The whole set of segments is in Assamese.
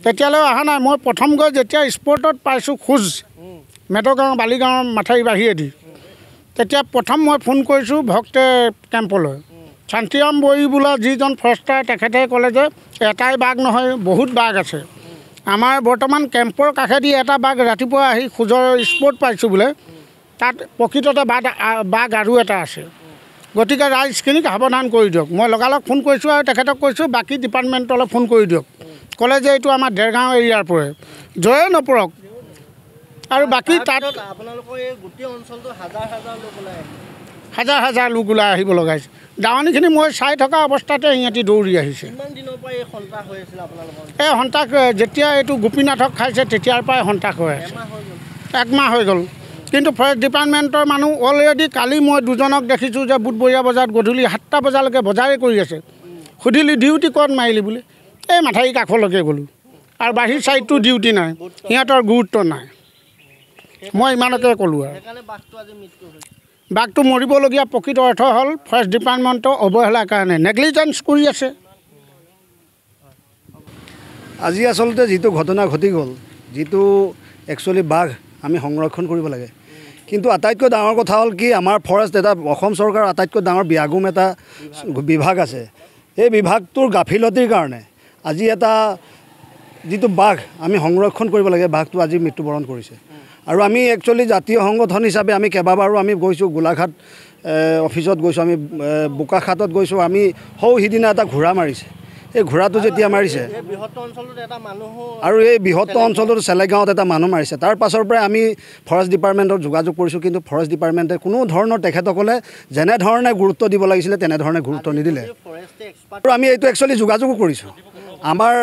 তেতিয়ালৈ অহা নাই। মই প্ৰথম গৈ যেতিয়া স্পৰ্টত পাইছোঁ খোজ মেটগাঁও বালিগাঁৱৰ মাথাউৰি বাহিৰেদি, তেতিয়া প্ৰথম মই ফোন কৰিছোঁ ভক্তে কেম্পলৈ। শান্তিৰাম বড়ি বোলা যিজন ফৰেষ্টাৰ তেখেতে ক'লে যে এটাই বাঘ নহয়, বহুত বাঘ আছে। আমাৰ বৰ্তমান কেম্পৰ কাষেদি এটা বাঘ ৰাতিপুৱা আহি খোজৰ স্পৰ্ট পাইছোঁ বোলে, তাত প্ৰকৃততে বাঘ আৰু এটা আছে। গতিকে ৰাইজখিনিক সাৱধান কৰি দিয়ক। মই লগালগ ফোন কৰিছোঁ আৰু তেখেতক কৈছোঁ বাকী ডিপাৰ্টমেণ্টলৈ ফোন কৰি দিয়ক। ক'লে যে এইটো আমাৰ দেৰগাঁও এৰিয়াৰ পৰে, জয়ে নপৰক। আৰু বাকী তাত আপোনালোকৰ এই গোটেই অঞ্চলটো হাজাৰ হাজাৰ লোক ওলাই আহিব লগাইছে। দাৱনীখিনি মই চাই থকা অৱস্থাতে সিহঁতি দৌৰি আহিছে। এই সন্তাস যেতিয়া এইটো গোপীনাথক খাইছে তেতিয়াৰ পৰাই সন্তাস হৈ আছে, একমাহ হৈ গ'ল। কিন্তু ফৰেষ্ট ডিপাৰ্টমেণ্টৰ মানুহ অলৰেডি কালি মই দুজনক দেখিছোঁ যে বুধবৰীয়া বজাৰত গধূলি 7টা বজালৈকে বজাৰে কৰি আছে। সুধিলি ডিউটি ক'ত মাৰিলি বুলি, এই মাথাউৰি কাষলৈকে গ'লোঁ। আৰু বাহিৰ ছাইডটো ডিউটি নাই, সিহঁতৰ গুৰুত্ব নাই। মই ইমানকে ক'লোঁ। আৰু বাঘটো মৰিবলগীয়া প্ৰকৃত অৰ্থ হ'ল ফৰেষ্ট ডিপাৰ্টমেণ্টৰ অৱহেলাৰ কাৰণে, নেগলিজেঞ্চ কৰি আছে। আজি আচলতে যিটো ঘটনা ঘটি গ'ল, যিটো একচুৱেলি বাঘ আমি সংৰক্ষণ কৰিব লাগে, কিন্তু আটাইতকৈ ডাঙৰ কথা হ'ল কি, আমাৰ ফৰেষ্ট এটা অসম চৰকাৰৰ আটাইতকৈ ডাঙৰ ব্যাগুম এটা বিভাগ আছে। এই বিভাগটোৰ গাফিলতিৰ কাৰণে আজি এটা যিটো বাঘ আমি সংৰক্ষণ কৰিব লাগে, বাঘটো আজি মৃত্যুবৰণ কৰিছে। আৰু আমি একচুৱেলি জাতীয় সংগঠন হিচাপে আমি কেইবাবাৰো আমি গৈছোঁ, গোলাঘাট অফিচত গৈছোঁ, আমি বোকাখাটত গৈছোঁ। আমি সিদিনা এটা ঘোঁৰা মাৰিছে। এই ঘোঁৰাটো যেতিয়া মাৰিছে আৰু এই বৃহত্তৰ অঞ্চলটোত চেলেগাঁৱত এটা মানুহ মাৰিছে, তাৰ পাছৰ পৰাই আমি ফৰেষ্ট ডিপাৰ্টমেণ্টত যোগাযোগ কৰিছোঁ। কিন্তু ফৰেষ্ট ডিপাৰ্টমেণ্টে কোনো ধৰণৰ তেখেতসকলে যেনেধৰণে গুৰুত্ব দিব লাগিছিলে তেনেধৰণে গুৰুত্ব নিদিলে। আৰু আমি এইটো একচুৱেলি যোগাযোগো কৰিছোঁ। আমাৰ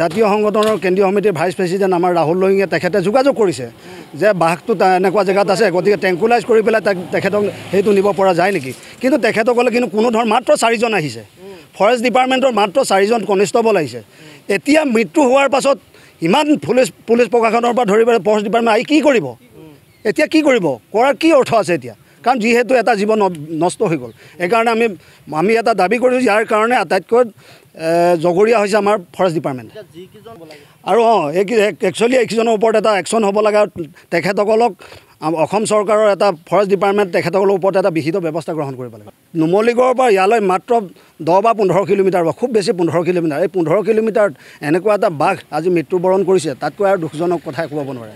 জাতীয় সংগঠনৰ কেন্দ্ৰীয় সমিতিৰ ভাইচ প্ৰেছিডেণ্ট আমাৰ ৰাহুল লোহিঙে তেখেতে যোগাযোগ কৰিছে যে বাঘটো এনেকুৱা জেগাত আছে, গতিকে ট্ৰেংকুলাইজ কৰি পেলাই তেখেতক সেইটো নিব পৰা যায় নেকি। কিন্তু তেখেতসকলে কিন্তু কোনো ধৰণৰ মাত্ৰ 4জন আহিছে, ফৰেষ্ট ডিপাৰ্টমেণ্টৰ মাত্ৰ 4জন কনিষ্টবল আহিছে। এতিয়া মৃত্যু হোৱাৰ পাছত ইমান পুলিচ প্ৰশাসনৰ পৰা ধৰি পেলাই ফৰেষ্ট ডিপাৰ্টমেণ্ট আহি কি কৰিব? এতিয়া কি কৰিব? কৰাৰ কি অৰ্থ আছে এতিয়া? কাৰণ যিহেতু এটা জীৱন নষ্ট হৈ গ'ল। সেইকাৰণে আমি এটা দাবী কৰিছোঁ, ইয়াৰ কাৰণে আটাইতকৈ জগৰীয়া হৈছে আমাৰ ফৰেষ্ট ডিপাৰ্টমেণ্ট। আৰু একচুৱেলি এইকেইজনৰ ওপৰত এটা একশ্যন হ'ব লাগে। তেখেতসকলক অসম চৰকাৰৰ এটা ফৰেষ্ট ডিপাৰ্টমেণ্ট তেখেতসকলৰ ওপৰত এটা বিহিত ব্যৱস্থা গ্ৰহণ কৰিব লাগে। নুমলীগড়ৰ পৰা ইয়ালৈ মাত্ৰ 10 বা 15 কিলোমিটাৰ বা খুব বেছি 15 কিলোমিটাৰ। এই 15 কিলোমিটাৰত এনেকুৱা এটা বাঘ আজি মৃত্যুবৰণ কৰিছে, তাতকৈ আৰু দুখজনক কথাই ক'ব নোৱাৰে।